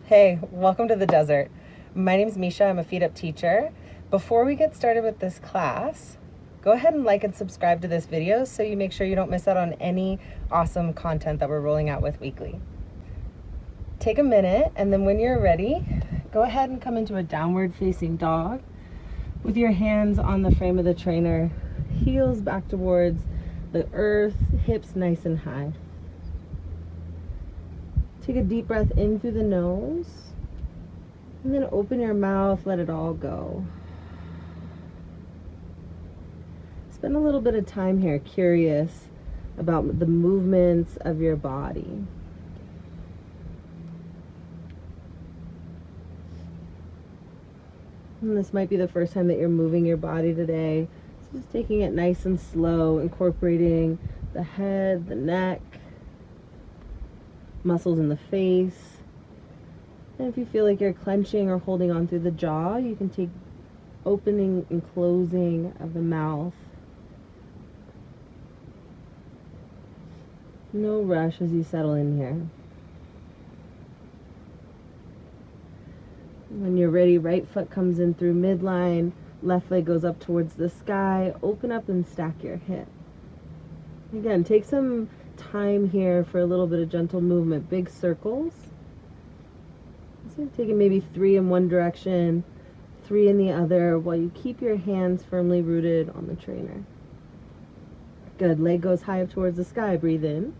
Hey, welcome to the desert. My name's Misha. I'm a FeetUp teacher. Before we get started with this class, go ahead and like and subscribe to this video so you make sure you don't miss out on any awesome content that we're rolling out with weekly. Take a minute, and then when you're ready, go ahead and come into a downward facing dog with your hands on the frame of the trainer, heels back towards the earth, hips nice and high. Take a deep breath in through the nose, and then open your mouth, let it all go. Spend a little bit of time here curious about the movements of your body. And this might be the first time that you're moving your body today. So just taking it nice and slow, incorporating the head, the neck, muscles in the face. And if you feel like you're clenching or holding on through the jaw, you can take opening and closing of the mouth. No rush as you settle in here. When you're ready, right foot comes in through midline, left leg goes up towards the sky. Open up and stack your hip. Again, take some time here for a little bit of gentle movement. Big circles. So taking maybe 3 in one direction, 3 in the other, while you keep your hands firmly rooted on the trainer. Good. Leg goes high up towards the sky. Breathe in.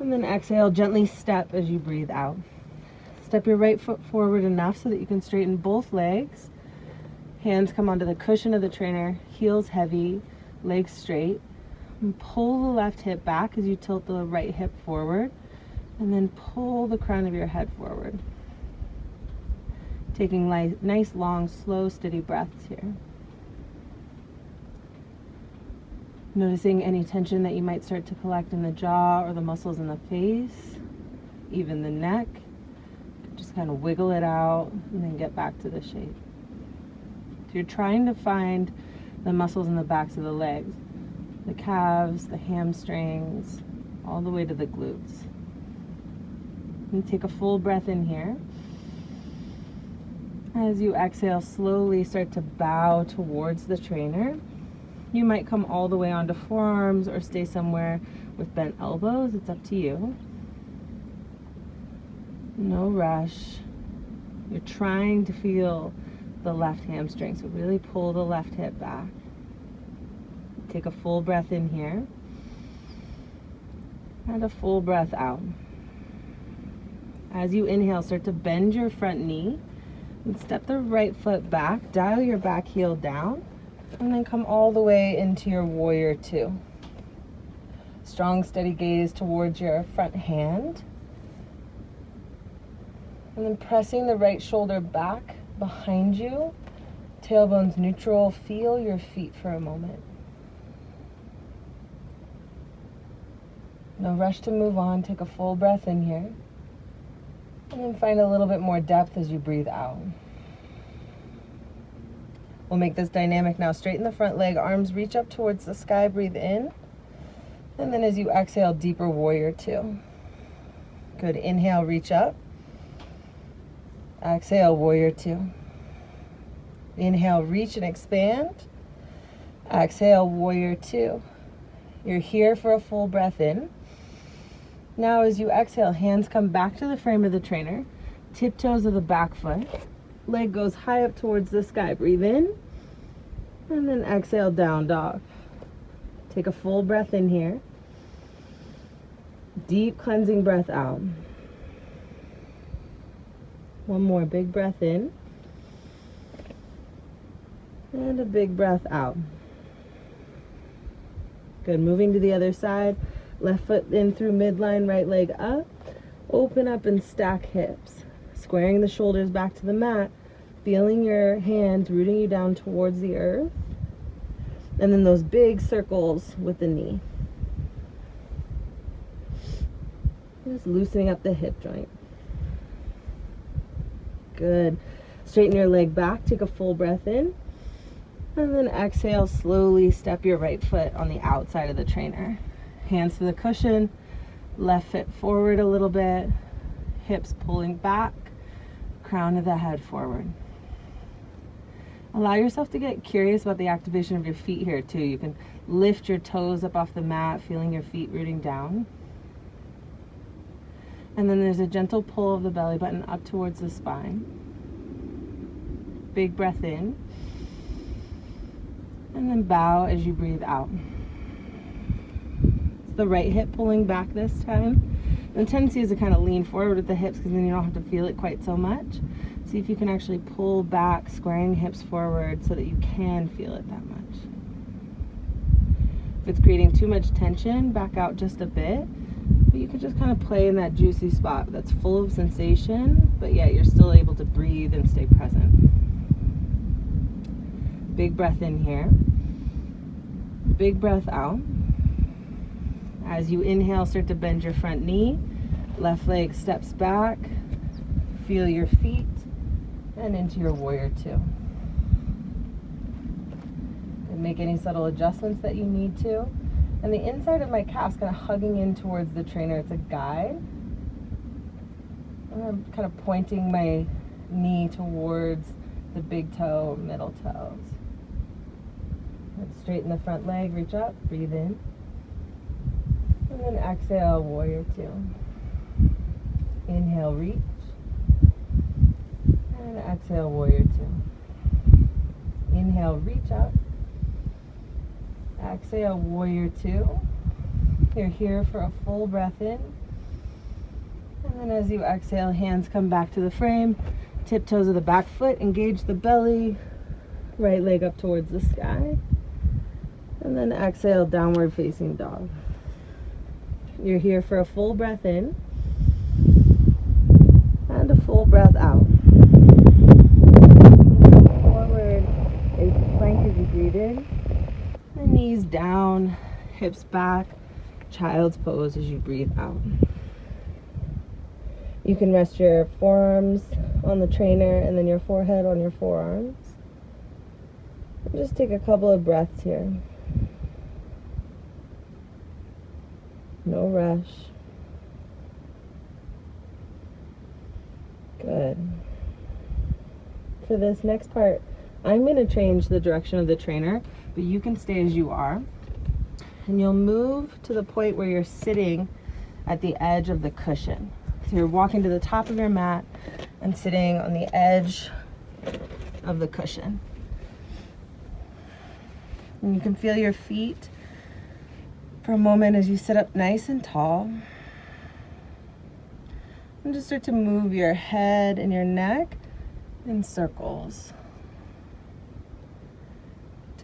And then exhale, gently step as you breathe out. Step your right foot forward enough so that you can straighten both legs. Hands come onto the cushion of the trainer, heels heavy, legs straight. And pull the left hip back as you tilt the right hip forward, and then pull the crown of your head forward. Taking nice, long, slow, steady breaths here. Noticing any tension that you might start to collect in the jaw or the muscles in the face, even the neck. Just kind of wiggle it out and then get back to the shape. So you're trying to find the muscles in the backs of the legs. The calves, the hamstrings, all the way to the glutes. And take a full breath in here. As you exhale, slowly start to bow towards the trainer. You might come all the way onto forearms or stay somewhere with bent elbows. It's up to you. No rush. You're trying to feel the left hamstring, so really pull the left hip back. Take a full breath in here and a full breath out. As you inhale, start to bend your front knee and step the right foot back, dial your back heel down, and then come all the way into your warrior two. Strong, steady gaze towards your front hand. And then pressing the right shoulder back behind you, tailbone's neutral, feel your feet for a moment. No rush to move on. Take a full breath in here. And then find a little bit more depth as you breathe out. We'll make this dynamic now. Straighten the front leg, arms reach up towards the sky, breathe in. And then as you exhale, deeper warrior two. Good. Inhale, reach up. Exhale, warrior two. Inhale, reach and expand. Exhale, warrior two. You're here for a full breath in. Now as you exhale, hands come back to the frame of the trainer, tiptoes of the back foot, leg goes high up towards the sky, breathe in, and then exhale, down dog. Take a full breath in here, deep cleansing breath out. One more big breath in, and a big breath out. Good, moving to the other side. Left foot in through midline, right leg up. Open up and stack hips. Squaring the shoulders back to the mat. Feeling your hands rooting you down towards the earth. And then those big circles with the knee. Just loosening up the hip joint. Good. Straighten your leg back. Take a full breath in. And then exhale, slowly step your right foot on the outside of the trainer. Hands to the cushion, left foot forward a little bit, hips pulling back, crown of the head forward. Allow yourself to get curious about the activation of your feet here too. You can lift your toes up off the mat, feeling your feet rooting down. And then there's a gentle pull of the belly button up towards the spine. Big breath in. And then bow as you breathe out. It's the right hip pulling back this time. And the tendency is to kind of lean forward with the hips because then you don't have to feel it quite so much. See if you can actually pull back, squaring hips forward so that you can feel it that much. If it's creating too much tension, back out just a bit. But you could just kind of play in that juicy spot that's full of sensation, but yet you're still able to breathe and stay present. Big breath in here. Big breath out. As you inhale, start to bend your front knee. Left leg steps back. Feel your feet and into your warrior two. And make any subtle adjustments that you need to. And the inside of my calf's kind of hugging in towards the trainer. It's a guide. And I'm kind of pointing my knee towards the big toe, middle toes. Let's straighten the front leg, reach up, breathe in. And then exhale, warrior two. Inhale, reach. And exhale, warrior two. Inhale, reach up. Exhale, warrior two. You're here for a full breath in. And then as you exhale, hands come back to the frame. Tiptoes of the back foot, engage the belly. Right leg up towards the sky. And then exhale, downward facing dog. You're here for a full breath in. And a full breath out. Come forward, a plank as you breathe in. And knees down, hips back, child's pose as you breathe out. You can rest your forearms on the trainer and then your forehead on your forearms. And just take a couple of breaths here. No rush. Good. For this next part, I'm going to change the direction of the trainer, but you can stay as you are. And you'll move to the point where you're sitting at the edge of the cushion. So you're walking to the top of your mat and sitting on the edge of the cushion. And you can feel your feet for a moment as you sit up nice and tall. And just start to move your head and your neck in circles.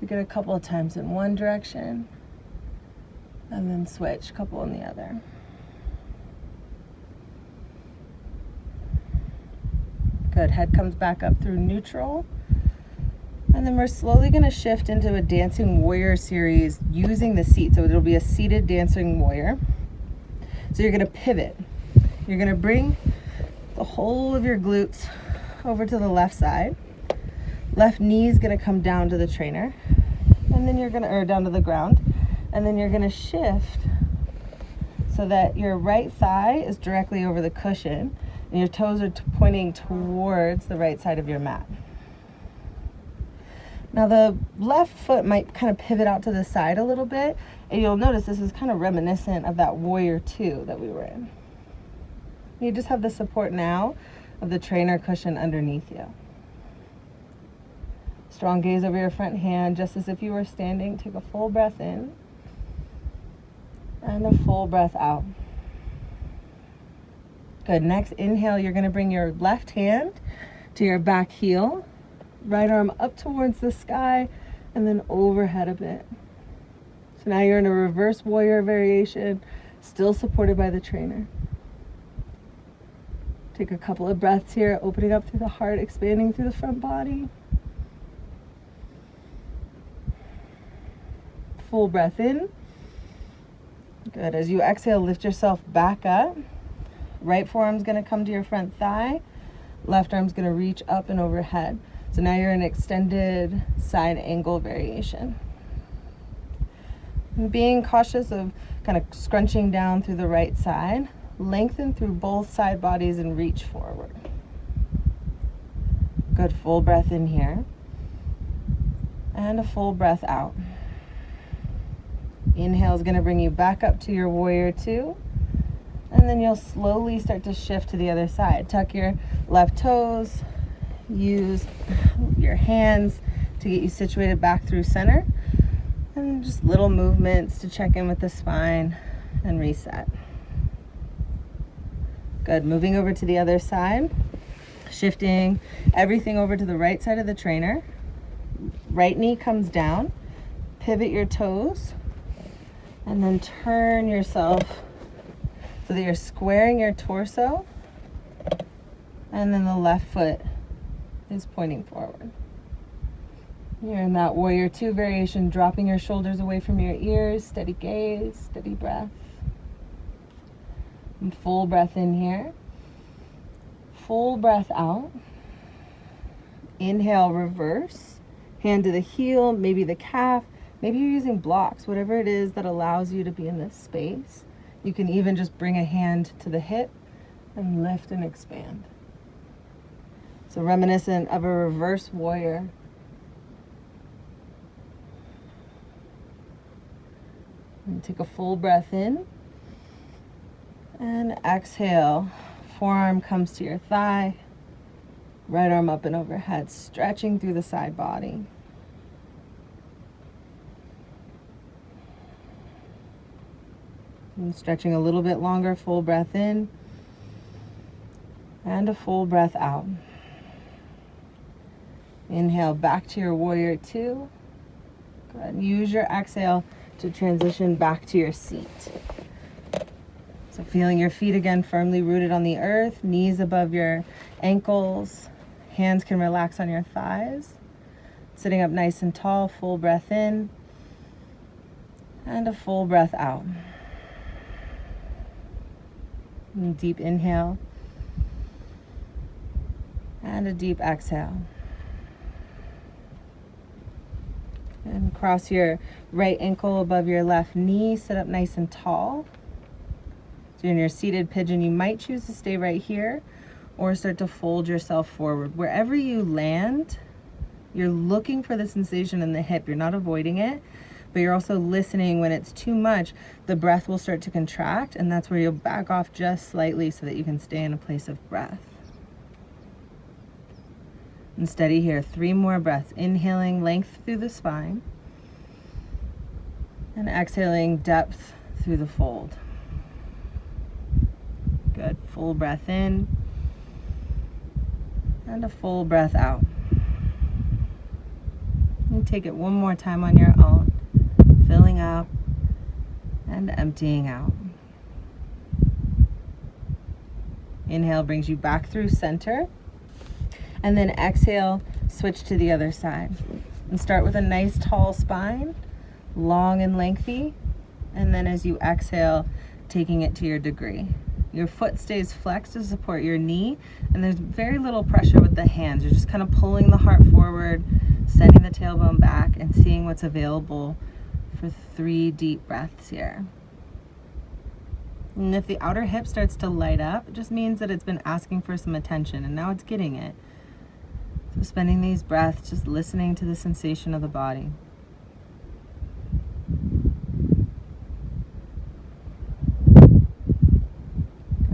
Take it a couple of times in one direction and then switch a couple in the other. Good. Head comes back up through neutral. And then we're slowly going to shift into a dancing warrior series using the seat. So it'll be a seated dancing warrior. So you're going to pivot. You're going to bring the whole of your glutes over to the left side. Left knee is going to come down to the trainer. And then you're going to, or down to the ground. And then you're going to shift so that your right thigh is directly over the cushion and your toes are pointing towards the right side of your mat. Now the left foot might kind of pivot out to the side a little bit, and you'll notice this is kind of reminiscent of that warrior two that we were in. You just have the support now of the trainer cushion underneath you. Strong gaze over your front hand, just as if you were standing. Take a full breath in and a full breath out. Good. Next inhale, you're going to bring your left hand to your back heel. Right arm up towards the sky and then overhead a bit. So now you're in a reverse warrior variation, still supported by the trainer. Take a couple of breaths here, opening up through the heart, expanding through the front body. Full breath in. Good. As you exhale, lift yourself back up. Right forearm's going to come to your front thigh. Left arm's going to reach up and overhead. So now you're in extended side angle variation. And being cautious of kind of scrunching down through the right side, Lengthen through both side bodies and reach forward. Good, full breath in here. And a full breath out. Inhale is going to bring you back up to your warrior two. And then you'll slowly start to shift to the other side. Tuck your left toes. Use your hands to get you situated back through center. And just little movements to check in with the spine and reset. Good, moving over to the other side. Shifting everything over to the right side of the trainer. Right knee comes down. Pivot your toes. And then turn yourself so that you're squaring your torso. And then the left foot is pointing forward. You're in that warrior two variation, dropping your shoulders away from your ears. Steady gaze, steady breath. And full breath in here. Full breath out. Inhale, reverse. Hand to the heel, maybe the calf. Maybe you're using blocks, whatever it is that allows you to be in this space. You can even just bring a hand to the hip and lift and expand. So reminiscent of a reverse warrior. And take a full breath in. And exhale. Forearm comes to your thigh. Right arm up and overhead, stretching through the side body. And stretching a little bit longer, full breath in. And a full breath out. Inhale back to your warrior two. Go ahead and use your exhale to transition back to your seat. So feeling your feet again firmly rooted on the earth, knees above your ankles, hands can relax on your thighs. Sitting up nice and tall, full breath in, and a full breath out. And deep inhale, and a deep exhale. And cross your right ankle above your left knee, sit up nice and tall. So in your seated pigeon, you might choose to stay right here or start to fold yourself forward. Wherever you land, you're looking for the sensation in the hip. You're not avoiding it, but you're also listening. When it's too much, the breath will start to contract, and that's where you'll back off just slightly so that you can stay in a place of breath. And steady here, 3 more breaths. Inhaling length through the spine, and exhaling depth through the fold. Good, full breath in, and a full breath out. And take it one more time on your own, filling up and emptying out. Inhale brings you back through center. And then exhale, switch to the other side. And start with a nice tall spine, long and lengthy. And then as you exhale, taking it to your degree. Your foot stays flexed to support your knee, and there's very little pressure with the hands. You're just kind of pulling the heart forward, sending the tailbone back, and seeing what's available for 3 deep breaths here. And if the outer hip starts to light up, it just means that it's been asking for some attention, and now it's getting it. So spending these breaths just listening to the sensation of the body.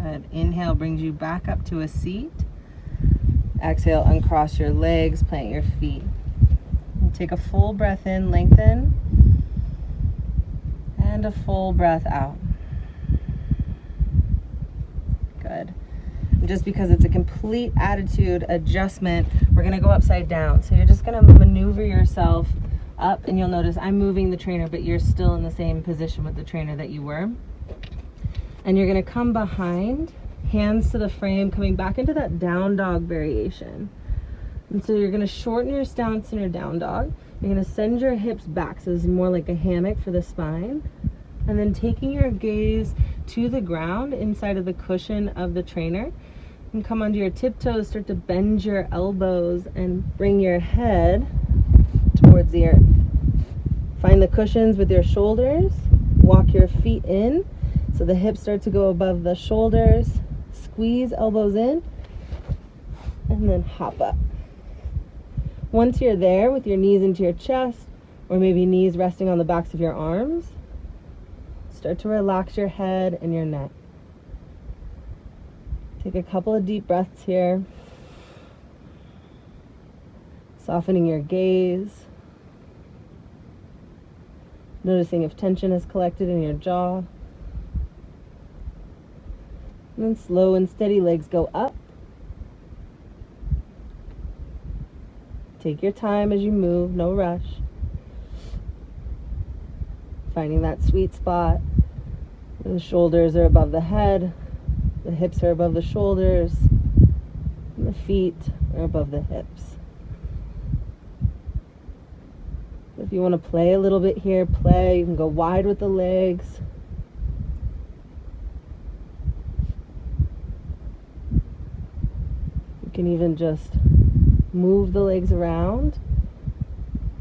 Good. Inhale brings you back up to a seat. Exhale, uncross your legs, plant your feet. And take a full breath in, lengthen, and a full breath out. Good. Just because it's a complete attitude adjustment, we're going to go upside down. So you're just going to maneuver yourself up, and you'll notice I'm moving the trainer, but you're still in the same position with the trainer that you were. And you're going to come behind, hands to the frame, coming back into that down dog variation. And so you're going to shorten your stance in your down dog. You're going to send your hips back, so this is more like a hammock for the spine. And then taking your gaze to the ground inside of the cushion of the trainer, and come onto your tiptoes, start to bend your elbows and bring your head towards the earth. Find the cushions with your shoulders, walk your feet in, So the hips start to go above the shoulders. Squeeze elbows in, and then hop up. Once you're there with your knees into your chest, or maybe knees resting on the backs of your arms, start to relax your head and your neck. Take a couple of deep breaths here. Softening your gaze. Noticing if tension is collected in your jaw. And then slow and steady legs go up. Take your time as you move, no rush. Finding that sweet spot. The shoulders are above the head. The hips are above the shoulders. And the feet are above the hips. If you want to play a little bit here, play. You can go wide with the legs. You can even just move the legs around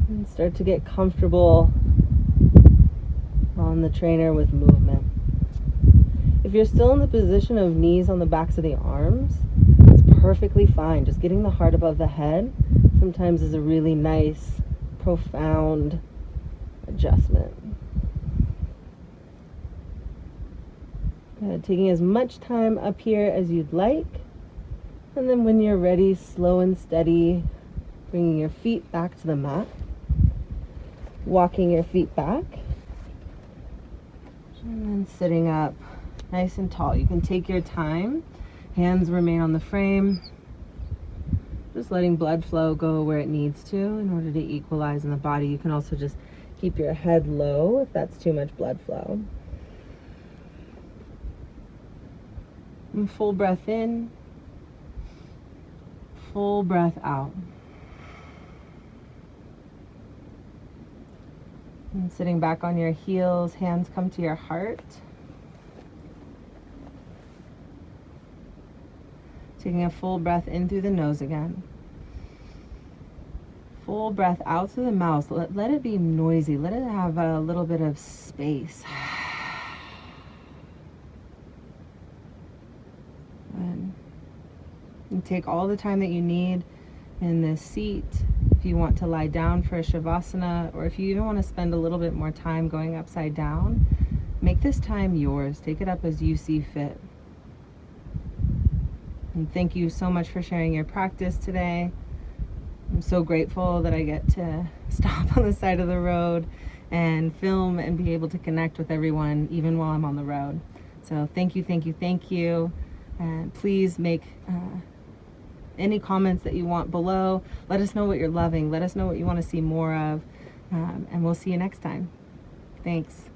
and start to get comfortable on the trainer with movement. If you're still in the position of knees on the backs of the arms, it's perfectly fine. Just getting the heart above the head sometimes is a really nice, profound adjustment. Taking as much time up here as you'd like. And then when you're ready, slow and steady, bringing your feet back to the mat. Walking your feet back. And then sitting up nice and tall. You can take your time. Hands remain on the frame. Just letting blood flow go where it needs to in order to equalize in the body. You can also just keep your head low if that's too much blood flow. And full breath in. Full breath out. And sitting back on your heels, hands come to your heart. Taking a full breath in through the nose again. Full breath out through the mouth. Let it be noisy. Let it have a little bit of space. And take all the time that you need in this seat. If you want to lie down for a shavasana, or if you even want to spend a little bit more time going upside down, make this time yours. Take it up as you see fit. And thank you so much for sharing your practice today. I'm so grateful that I get to stop on the side of the road and film and be able to connect with everyone even while I'm on the road. So thank you, thank you, thank you. And please make any comments that you want below. Let us know what you're loving. Let us know what you want to see more of. And we'll see you next time. Thanks.